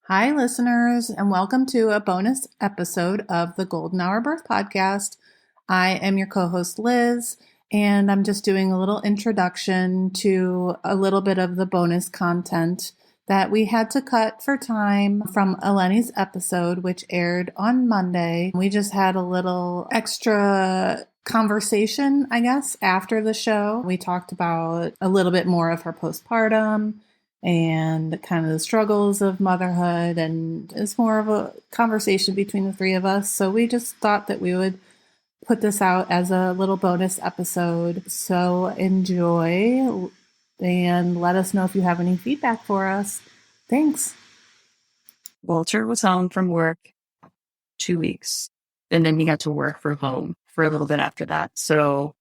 Hi, listeners, and welcome to a bonus episode of the Golden Hour Birth Podcast. I am your co host, Liz, and I'm just doing a little introduction to a little bit of the bonus content that we had to cut for time from Eleni's episode, which aired on Monday. We just had a little extra conversation, I guess, after the show. We talked about a little bit more of her postpartum and kind of the struggles of motherhood, and it's more of a conversation between the three of us. So we just thought that we would put this out as a little bonus episode. So enjoy and let us know if you have any feedback for us. Thanks. Walter was home from work 2 weeks, and then he got to work from home for a little bit after that. So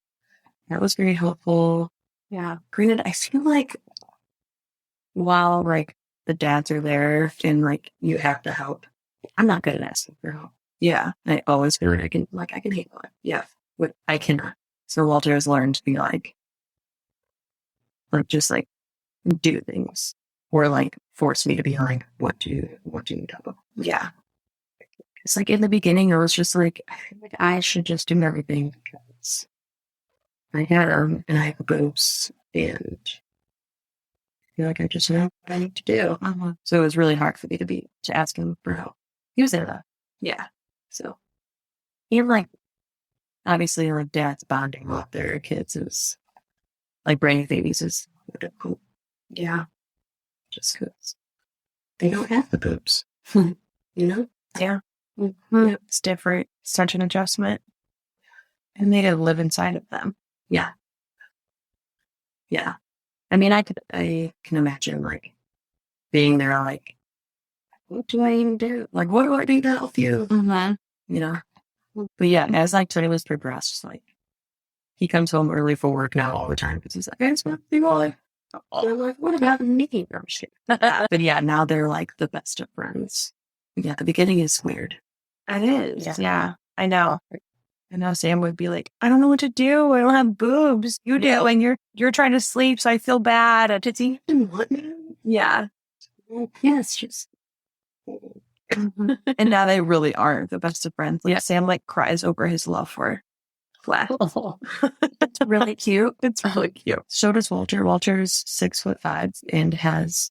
that was very helpful. Yeah. Granted, I feel like while the dads are there and you have to help, I'm not good at asking for help. Yeah. I always feel like I can handle it. Yeah. But I cannot. So Walter has learned to be just do things or force me to be what do you need help with? Yeah. It's in the beginning, it was just I feel like I should just do everything because I had them and I have boobs and I feel like I just know what I need to do. So it was really hard for me to ask him for help. He was there though. Yeah. So and obviously dads bonding with their kids is bringing babies is difficult. Yeah. Just because they don't have the boobs. Yeah. Mm-hmm. It's different. Such an adjustment. And they didn't live inside of them. Yeah. Yeah. I mean, I can imagine being there what do I even do? What do I do to help you? Mm-hmm. But yeah, as Taylor's progressed, he comes home early for work now all the time because he's I just want to be all they're what about me? I'm just kidding. But yeah, now they're the best of friends. Yeah, the beginning is weird. It is. Yeah. I know. Sam would be I don't know what to do. I don't have boobs. You do, and you're trying to sleep, so I feel bad. Does he even want me? Yeah. Yes, just. And now they really are the best of friends. Sam cries over his love for Flash. Oh, it's really cute. It's really cute. So does Walter. Walter's 6'5" and has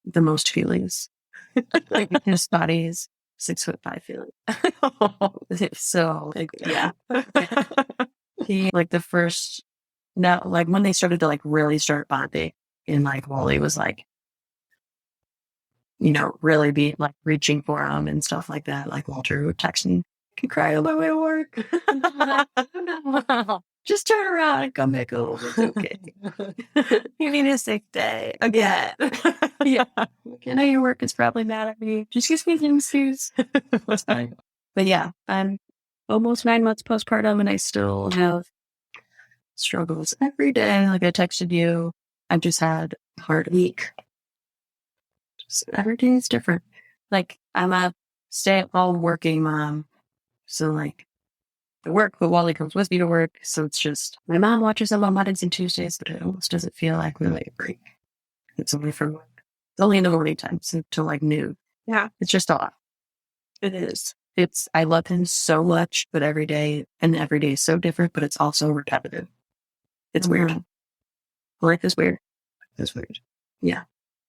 the most feelings. His body is 6'5" feelings. So yeah. He the first now when they started to really start bonding and Wally was really be reaching for him and stuff like that. Walter would text me, I can cry on my way to work. Just turn around and come back home. It's okay. You need a sick day again. Yeah. I know your work is probably mad at me. Just give me some excuse. But yeah, I'm almost 9 months postpartum and I still have struggles every day. I texted you. I've just had a hard week. Every day is different. I'm a stay-at-home working mom. So I work, but Wally comes with me to work. So it's just, my mom watches them on Mondays and Tuesdays, but it almost doesn't feel like really a break. It's only from work. It's only in the morning time until noon. Yeah. It's just a lot. It is. I love him so much, but every day is so different, but it's also repetitive. It's weird. Life is weird. It's weird. Yeah.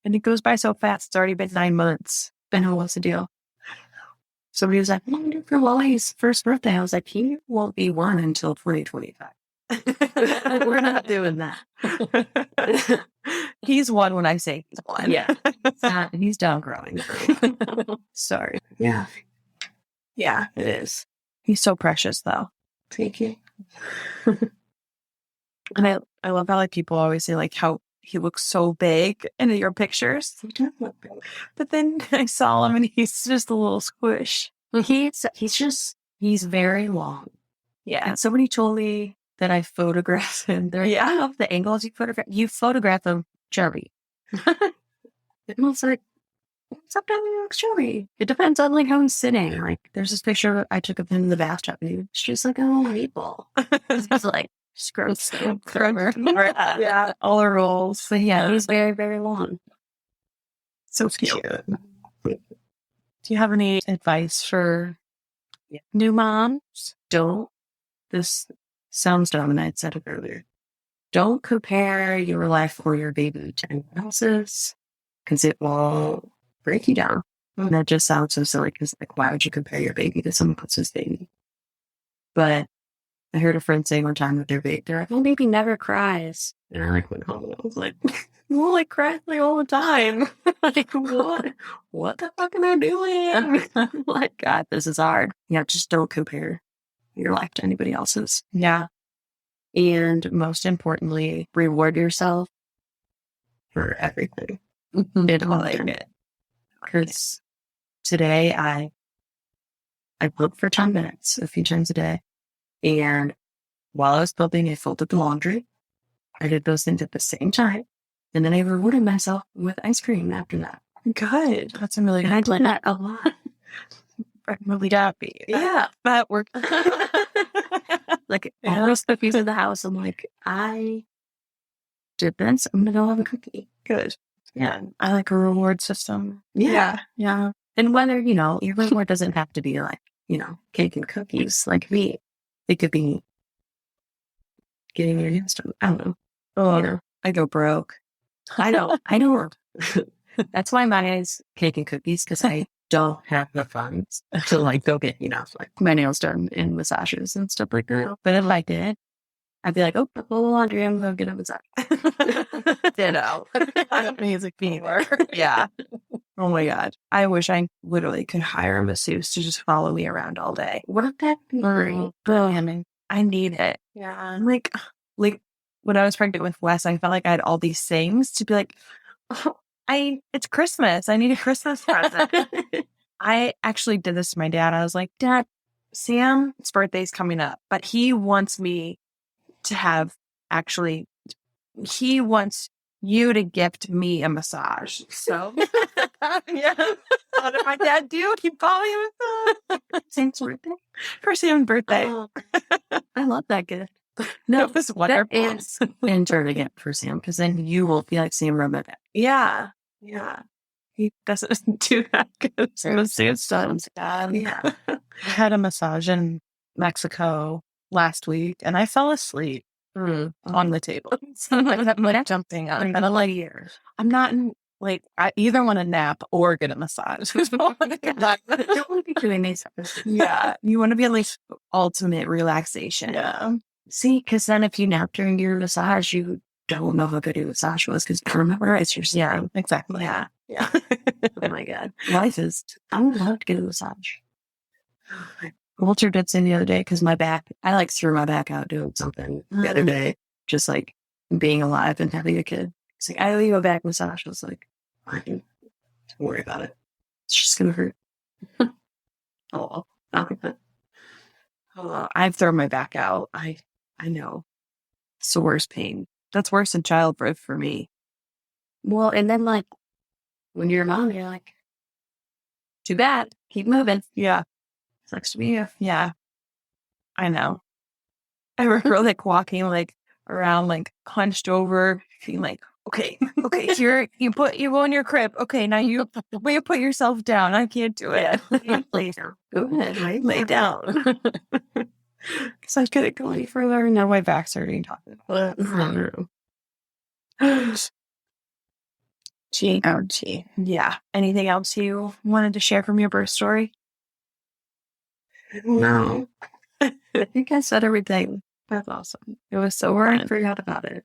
And it goes by so fast. It's already been 9 months. I know what's the deal. Somebody was what do you do for Wally's first birthday? I was he won't be 1 until 2025. We're not doing that. He's 1 when I say he's 1. Yeah. He's done growing. Sorry. Yeah. Yeah, it is. He's so precious, though. Thank you. And I love how people always say how he looks so big in your pictures. He does look big. But then I saw him and he's just a little squish. He's very long. Yeah. And somebody told me that I photographed him. I don't know if the angles you photograph him chubby. It looks sometimes he looks chubby. It depends on how he's sitting. There's this picture I took of him in the bathtub and he's just a little meatball. He's scrubs. Yeah, all the rolls. But yeah, he's very, very long. So cute. Do you have any advice for new moms? This sounds dumb, and I had said it earlier. Don't compare your life or your baby to anyone else's, because it will break you down. And that just sounds so silly, because like, why would you compare your baby to someone else's baby? But I heard a friend say one time with their baby, they're like, "My baby never cries." And I like went home and I was like, "Well, like cries like all the time." Like, what the fuck am I doing? Like, God, this is hard. Yeah, just don't compare your life to anybody else's. Yeah. And most importantly, reward yourself for everything. I like it. Because today I booked for 10 minutes a few times a day. And while I was building, I folded the laundry. I did those things at the same time. And then I rewarded myself with ice cream after that. Good. That's a really And I did that a lot. I'm really happy. Yeah. That worked. Like, all those cookies in the house, I'm like, I did this. I'm going to go have a cookie. Good. Yeah. I like a reward system. Yeah. Yeah. And whether, your reward doesn't have to be like, cake and cookies like me. It could be getting your hands done. I don't know. Oh, I go broke. I know. That's why mine is cake and cookies, because I don't have the funds to like go get, like my nails done and massages and stuff like that. But if I did, I'd be like, "Oh, put the laundry, I'm going to get a massage." Ditto. Amazing fever. Yeah. Oh my God. I wish I literally could hire a masseuse to just follow me around all day. Wouldn't that be great? I need it. Yeah. I'm like when I was pregnant with Wes, I felt like I had all these things to be like, oh, it's Christmas. I need a Christmas present. I actually did this to my dad. I was like, "Dad, Sam's birthday's coming up, but he wants me to he wants you to gift me a massage." So, yeah. What did my dad do? He bought me a massage. Sam's birthday? For Sam's birthday. Oh, I love that gift. No, it was wonderful. That is an gift for Sam, because then you will feel like Sam rubbed it back. Yeah. Yeah. He doesn't do that good. Sam's son. Yeah. I had a massage in Mexico last week and I fell asleep on the table. So I'm like jumping up. And I'm like, I'm not in, like, I either want to nap or get a massage. Don't want to be doing these. Yeah. You want to be like ultimate relaxation. Yeah. See, because then if you nap during your massage, you don't know how good your massage was, because you remember it's your sleep. Yeah, exactly. Yeah. Yeah. Oh my God. Life is, I would love to get a massage. Walter did say the other day, because my back, I like threw my back out doing something the other day, just like being alive and having a kid. He's like, "I owe you a back massage." I was like, "Fine, don't worry about it. It's just going to hurt." Oh, I've thrown my back out. I know. It's the worst pain. That's worse than childbirth for me. Well, and then like when you're a mom, you're like, too bad. Keep moving. Yeah. Sucks to be you. Yeah. I know. I remember like walking like around like hunched over, being like, okay, here you go in your crib. Okay, now you put yourself down. I can't do it. Lay down. Go ahead, lay down. Because I couldn't go any further. Now my back's hurting talking about it. Gee. Yeah. Anything else you wanted to share from your birth story? No. I think I said everything. That's awesome. It was so fun. I forgot about it.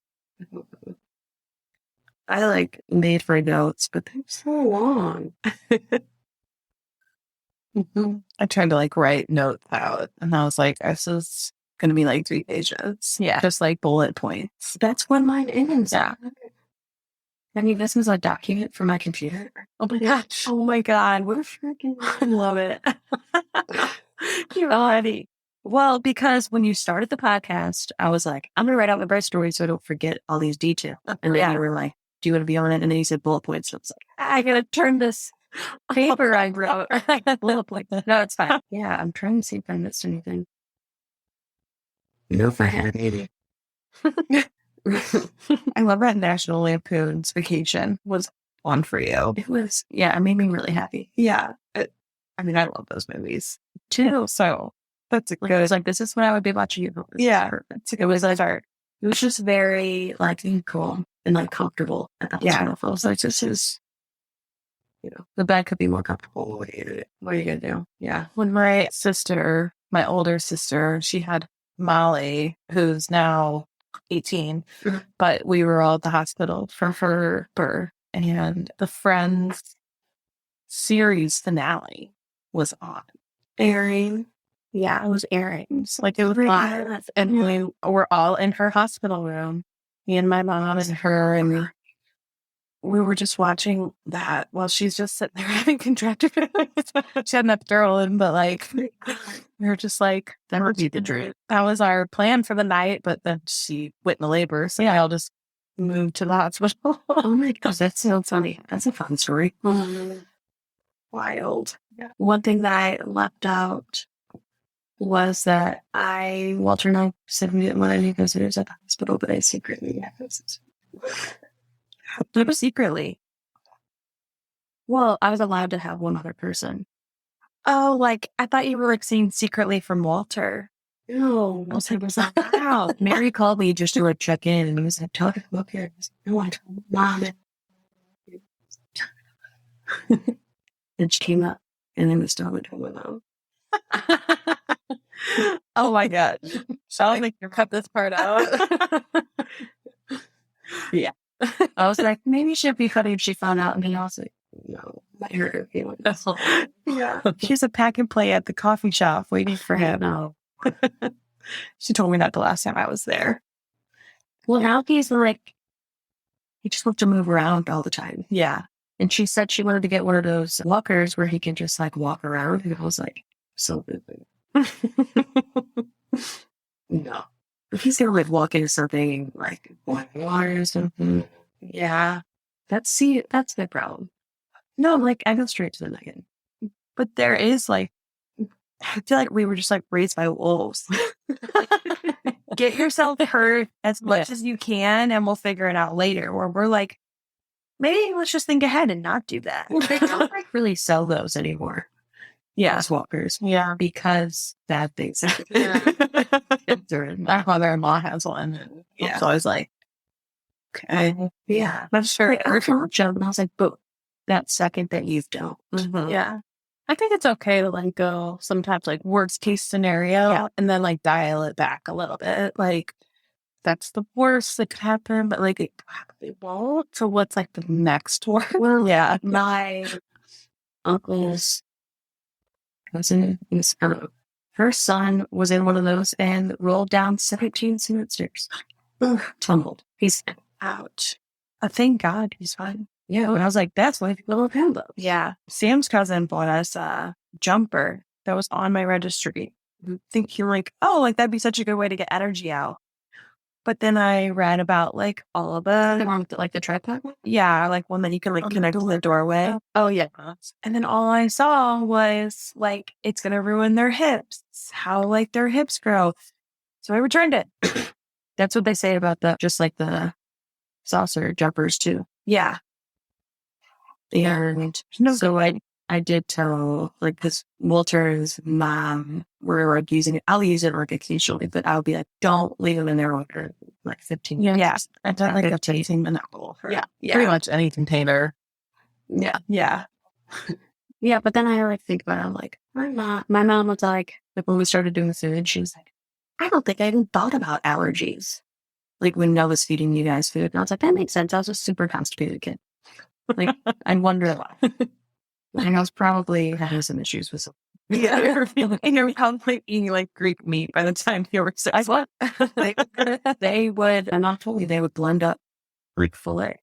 I like made for notes, but they're so long. I tried to like write notes out, and I was like, this is going to be like 3 pages. Yeah. Just like bullet points. That's what mine is. Yeah. I mean, this is a document for my computer. Oh my gosh. Oh my God. What a freaking, I love it. You're ready. Well, because when you started the podcast, I was like, I'm going to write out my birth story so I don't forget all these details. And then you were like, "Do you want to be on it?" And then you said bullet points. So I was like, I got to turn this paper I wrote. Bullet points. No, it's fine. Yeah, I'm trying to see if I missed anything. No, if I had any. I love that National Lampoon's Vacation was one for you. It was, it made me really happy. Yeah. I mean, I love those movies too. So that's a Like, good. it was like, this is what I would be watching. Yeah. Perfect. It was like, it was just very like cool and like comfortable. And that was wonderful. I was like, this is, the bed could be more comfortable. What are you gonna do? Yeah. When my sister, my older sister, she had Molly, who's now 18, but we were all at the hospital for her birth, and the Friends series finale was on. Airing. Yeah, it was airing. Like it was live, and we were all in her hospital room. Me and my mom and her, and we were just watching that while she's just sitting there having contractions. She had an epidural in, but like we were just like, that would be the dream. That was our plan for the night, but then she went into labor, so I'll just move to the hospital. Oh my gosh, that sounds funny. That's a fun story. Wild. Yeah. One thing that I left out was that Walter and I said we didn't want any visitors at the hospital, but I secretly had visitors. Secretly. Well, I was allowed to have one other person. Oh, like I thought you were like seeing secretly from Walter. No, I was like, wow. Mary called me just to check in, and he was like, "Tell her to come up here." I was like, "No, I told Mom." And she came up, and then the dog went home alone. Oh my gosh. Shall I make you cut this part out? Yeah. I was like, maybe she'd be funny if she found out. And then I was like, no, might hurt her feelings. Yeah. She's a pack and play at the coffee shop waiting for him. No. She told me that the last time I was there. Well, now he's like, he just wants to move around all the time. Yeah. And she said she wanted to get one of those walkers where he can just like walk around. And I was like, so good. No. If he's gonna like walk into something like water or something, Yeah. that's the problem. No, like I go straight to the nugget. But there is like, I feel like we were just like raised by wolves. Get yourself hurt as much as you can, and we'll figure it out later. Or we're like, maybe let's just think ahead and not do that. They don't like really sell those anymore. Yeah. As walkers. Yeah. Because bad things happen. My mother-in-law has one. Yeah. So I was like, okay. Yeah. That's sure. Like, I jump, and I was like, but that second that you've done. Yeah. I think it's okay to let go sometimes, like worst case scenario, and then like dial it back a little bit. Like that's the worst that could happen, but like it probably won't. So what's like the next one? Well, yeah. My uncle's cousin, her son was in one of those and rolled down 17 cement stairs. Tumbled. He's Ouch. Thank God he's fine. yeah. And I was like, that's why People love him though. Yeah. Sam's cousin bought us a jumper that was on my registry. Thinking like, oh, like that'd be such a good way to get energy out. But then I read about like all of The the, one with like the tripod one? yeah, like one that you can like connect to the doorway. Oh yeah. And then all I saw was like, it's going to ruin their hips. How like their hips grow. So I returned it. That's what they say about just like the saucer jumpers too. Yeah. And so I did tell like because Walter's mom were like using it. I'll use it like occasionally, but I'll be like, don't leave them in there longer like 15 minutes. Yeah. I don't like a 15-minute rule. Yeah. Pretty much any container. Yeah. Yeah. Yeah. But then I like think about it. I'm like, my mom was like when we started doing food, she was like, I don't think I even thought about allergies. Like when I was feeding you guys food. And I was like, that makes sense. I was a super constipated kid. Like, I wonder why. And I was probably having some issues with some. Yeah. And you're probably eating like Greek meat by the time you were 6. What? They would, and not totally, they would blend up Greek filet.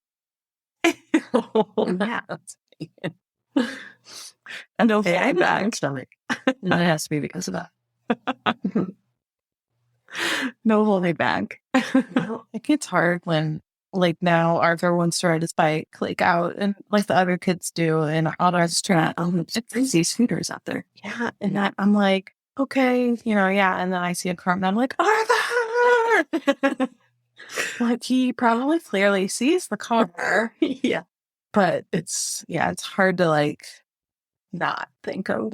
Yeah. And no I have stomach. And that has to be because of that. No holding back. It gets hard when like now Arthur wants to ride his bike like out and like the other kids do and all the rest try. It's these scooters out there. Yeah. And I'm like, okay, yeah. And then I see a car and I'm like, Arthur! Like he probably clearly sees the car. Yeah. but it's hard to like not think of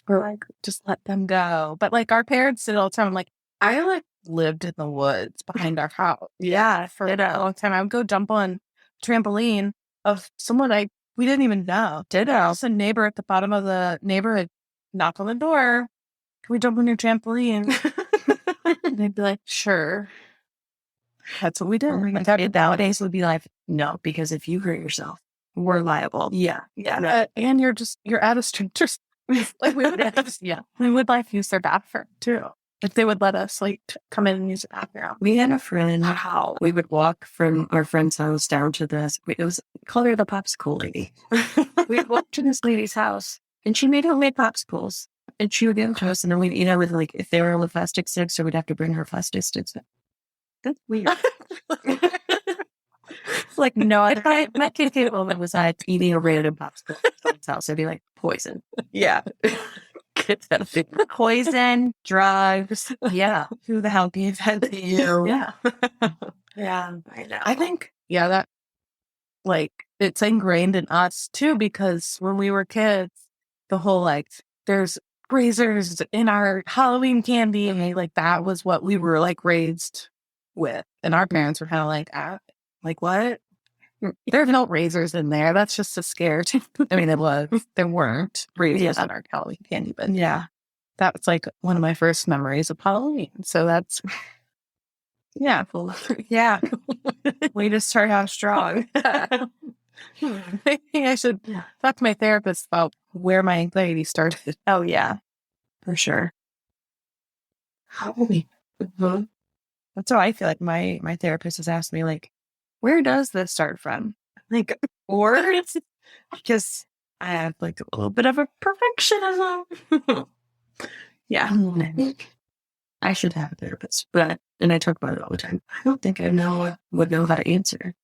or like just let them go. But like our parents did all the time. Like I like lived in the woods behind our house. Yeah, for a long time. I would go jump on trampoline of someone we didn't even know. Just a neighbor at the bottom of the neighborhood knock on the door. Can we jump on your trampoline? And they'd be like, sure. That's what we did. Nowadays would be like, no, because if you hurt yourself, we're liable. Yeah. And you're at a stranger's. Like we would like use their bathroom too. Like they would let us like come in and use the bathroom. We had a friend. We would walk from our friend's house down to this. It was called her the popsicle lady. We'd walk to this lady's house, and she made homemade popsicles, and she would give them to us. And then we'd eat them with like if they were with plastic sticks, so we'd have to bring her plastic sticks. That's weird. Like no other. My kid moment was I eating a random popsicle at someone's house. It'd be like poison. Yeah. Poison, drugs. Yeah. Who the hell gave that to you? Yeah. Yeah. I know. I think, that like it's ingrained in us too, because when we were kids, the whole like there's razors in our Halloween candy, and like that was what we were like raised with. And our parents were kind of like, what? There's no razors in there. That's just a scare. I mean, there weren't razors in our Halloween candy, but that was like one of my first memories of Halloween. So that's, way to start out strong. Maybe I should talk to my therapist about where my anxiety started. Oh, yeah, for sure. Halloween. That's how I feel like my therapist has asked me, like, where does this start from? Like, or because I have like a little bit of a perfectionism. Yeah. I should have a therapist, and I talk about it all the time. I don't think I would know how to answer.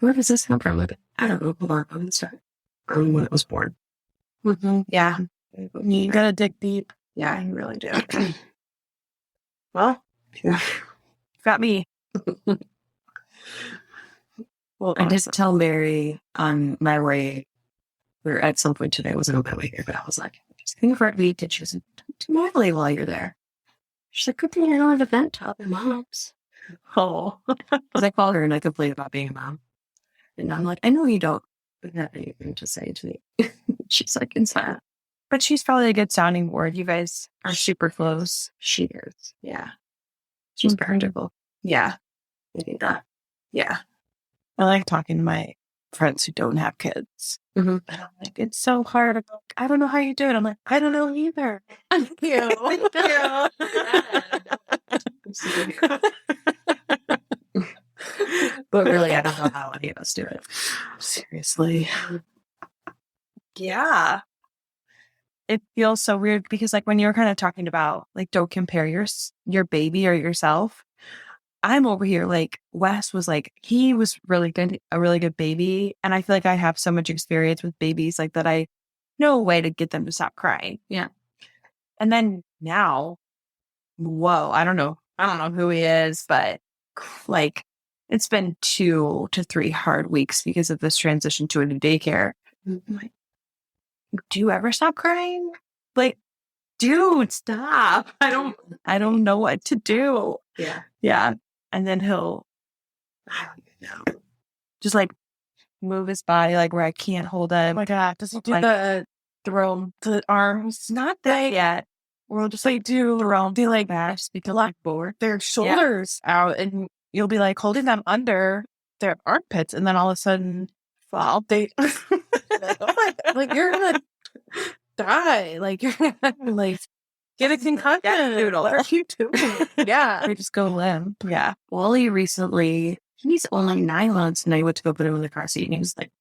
Where does this come from? Like, I don't know. Hold on, I'm gonna start when it was born. Yeah. You gotta dig deep. Yeah, you really do. Well, got me. Well, I did tell Mary on my way, or at some point today, I wasn't on my way here, but I was like, just think for a week, and she was like, do Natalie while you're there. She's like, good thing I don't have a vent to other moms. Oh. Because I called her and I complained about being a mom. And I'm like, I know you don't have anything to say to me. She's like, inside. But she's probably a good sounding board. You guys are super close. She is. Yeah. She's practical. Yeah. I need that. Yeah. I like talking to my friends who don't have kids. And I'm like, it's so hard. I don't know how you do it. I'm like, I don't know either. Thank you. But really, I don't know how any of us do it. Seriously. Yeah. It feels so weird because like when you're kind of talking about like don't compare your baby or yourself, I'm over here like Wes was like he was really good, a really good baby, and I feel like I have so much experience with babies like that I know a way to get them to stop crying. Yeah. And then now, whoa, I don't know who he is, but like it's been 2 to 3 hard weeks because of this transition to a new daycare. Like, do you ever stop crying? Like, dude, stop. I don't know what to do. Yeah. Yeah. And then he'll, I don't even know, just like move his body like where I can't hold him. Oh my God. Does he do like, the arms? Not that yet. We'll just like do like board their shoulders out, and you'll be like holding them under their armpits, and then all of a sudden fall. Like you're gonna die. Like you're gonna like get a concussion. What are you doing? Yeah. I just go limp. Yeah. Wally recently, he's only 9 months, and I went to go put him in the car seat, and he was like,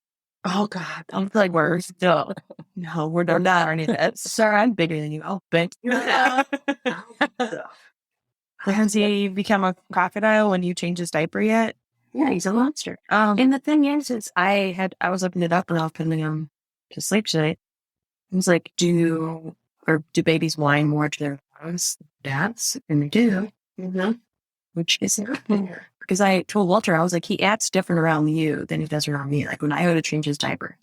oh God. I'm like, we're still. No, we're not any of that. Sir, I'm bigger than you. I'll bet you. Has he become a crocodile when you change his diaper yet? Yeah, he's a monster. And the thing is I was looking it up and I was putting him to sleep today. I was like, do babies whine more to their moms, dads? And they do. Which is not fair. because I told Walter, I was like, he acts different around you than he does around me. Like when I go to change his diaper,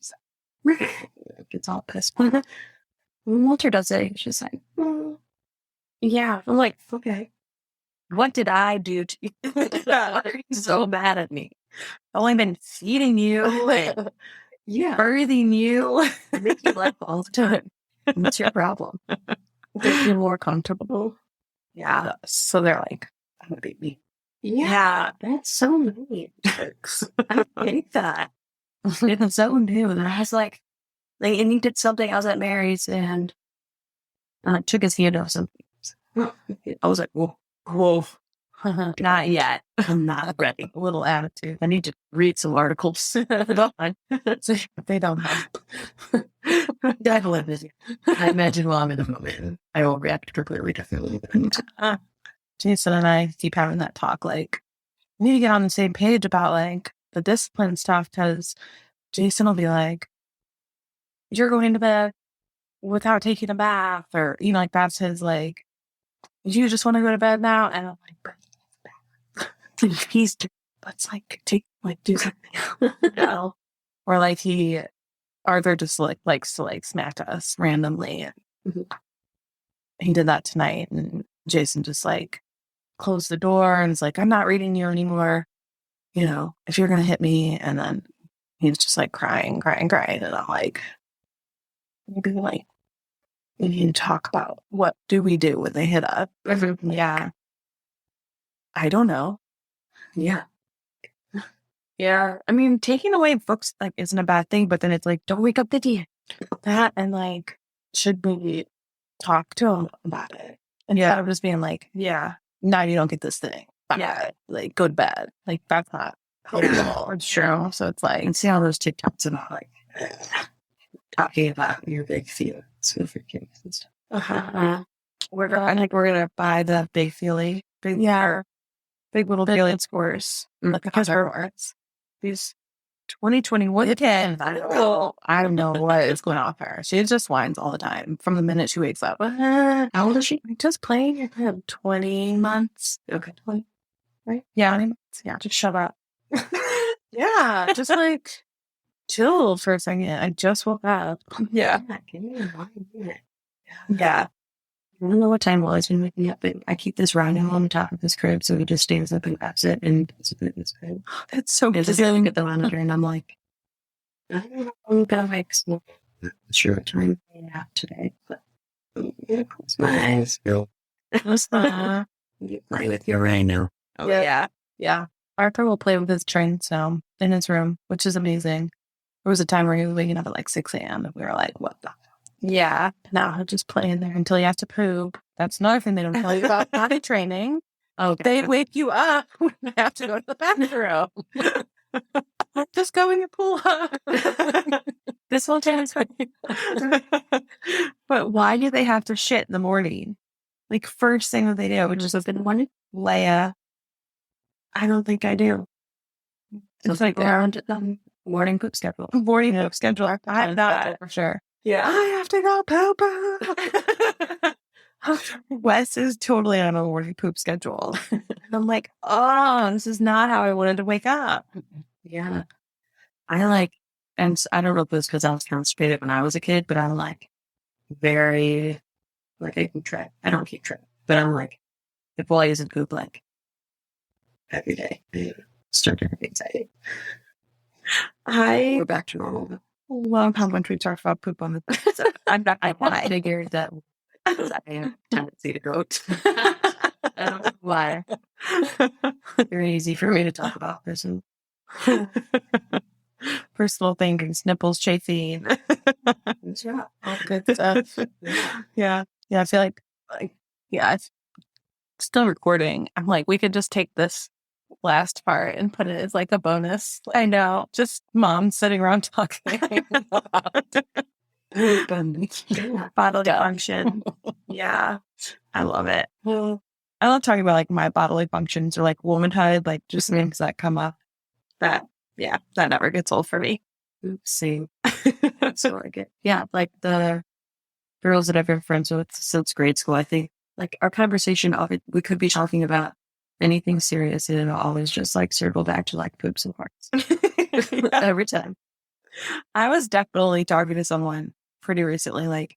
gets all pissed. When Walter does it, he's just like, yeah. I'm like, okay. What did I do to you? Why are you so mad at me? I've only been feeding you, birthing you. I make you laugh all the time. What's your problem? Make you more comfortable. Yeah. So they're like, I'm gonna beat me. Yeah, that's so mean. I hate that. It's so new. And I was like, and he did something. I was at Mary's and took his hand off something. I was like, whoa. Not yet. I'm not ready. a little attitude. I need to read some articles. So they don't have. Definitely. I imagine while I'm in the moment, I will react completely differently. Jason and I keep having that talk. Like, we need to get on the same page about like the discipline stuff, because Jason will be like, "You're going to bed without taking a bath," or like that's his like, "You just want to go to bed now," and I'm like, "Please, let's like do something." No. Or like Arthur just likes to like smack us randomly. He did that tonight, and Jason just like closed the door and was like, "I'm not reading you anymore. If you're gonna hit me." And then he's just like crying, and I'm like, maybe like we need to talk about what do we do when they hit us. Yeah, I don't know. Yeah. Yeah, I mean, taking away books like isn't a bad thing, but then it's like, don't wake up the that, and like, should we talk to him about it? And instead of just being like, yeah, now you don't get this thing. Yeah, like go to bed. Like that's not helpful. It's true. So it's like, And see all those TikToks about like talking about your big feelings with your kids and stuff. we're gonna buy the big feely, big little feely scores because her these 2021 kids. I don't know what is going on with her. She just whines all the time from the minute she wakes up. How old is she? Just playing your head. 20 months. Okay. 20, right? Yeah, 20 months. Yeah, just shut up. Yeah, just like chill for a second. I just woke up. Yeah. Give me 1 minute. Yeah. I don't know what time it was when waking up, but I keep this rhino on the top of his crib, so he just stands up and grabs it and puts it in his crib. That's so good. Just looking at the monitor, and I'm like, I don't know, I'm gonna make some sure time out today, but close my eyes. You play with your rhino. Oh, yeah. Arthur will play with his train now in his room, which is amazing. There was a time where he was waking up at like 6 a.m. and we were like, what the? Yeah. Now he'll just play in there until he has to poop. That's another thing they don't tell you about potty training. Okay. They wake you up when you have to go to the bathroom. Just go in your pool. This whole time is funny. But why do they have to shit in the morning? Like first thing that they do, which is been one Leia. I don't think I do. It's like around morning poop schedule. Morning poop schedule. I have that for sure. Yeah. I have to go poop. Wes is totally on a morning poop schedule. And I'm like, oh, this is not how I wanted to wake up. Yeah. And I don't know if it's because I was constipated when I was a kid, but I'm like very, like I keep track. I don't keep track, but I'm like, if Wally isn't poop, like every day, I start to have anxiety. We're back to normal. Long time when we talk about poop on the I'm not I figured that I have a tendency to go. I don't know why. Very easy for me to talk about personal things, nipples chafing. That's right. All good stuff. Yeah. I feel like it's still recording. I'm like, we could just take this last part and put it as like a bonus. I know. Just mom sitting around talking about bodily function. Yeah. I love it. I love talking about like my bodily functions or like womanhood, like just things that come up that never gets old for me. See. So I get, like the girls that I've been friends with since grade school, I think like our conversation of it, we could be talking about anything serious, and it'll always just like circle back to like poops and farts every time. I was definitely talking to someone pretty recently, like,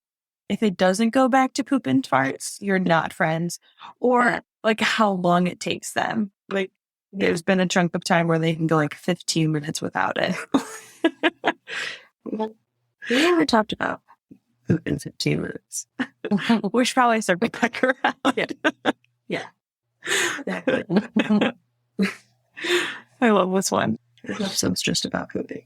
if it doesn't go back to poop and farts, you're not friends. Or like how long it takes them. Like, there's been a chunk of time where they can go like 15 minutes without it. We never talked about poop in 15 minutes. We should probably circle back around. Yeah. Exactly. I love this one. This episode's just about pooping.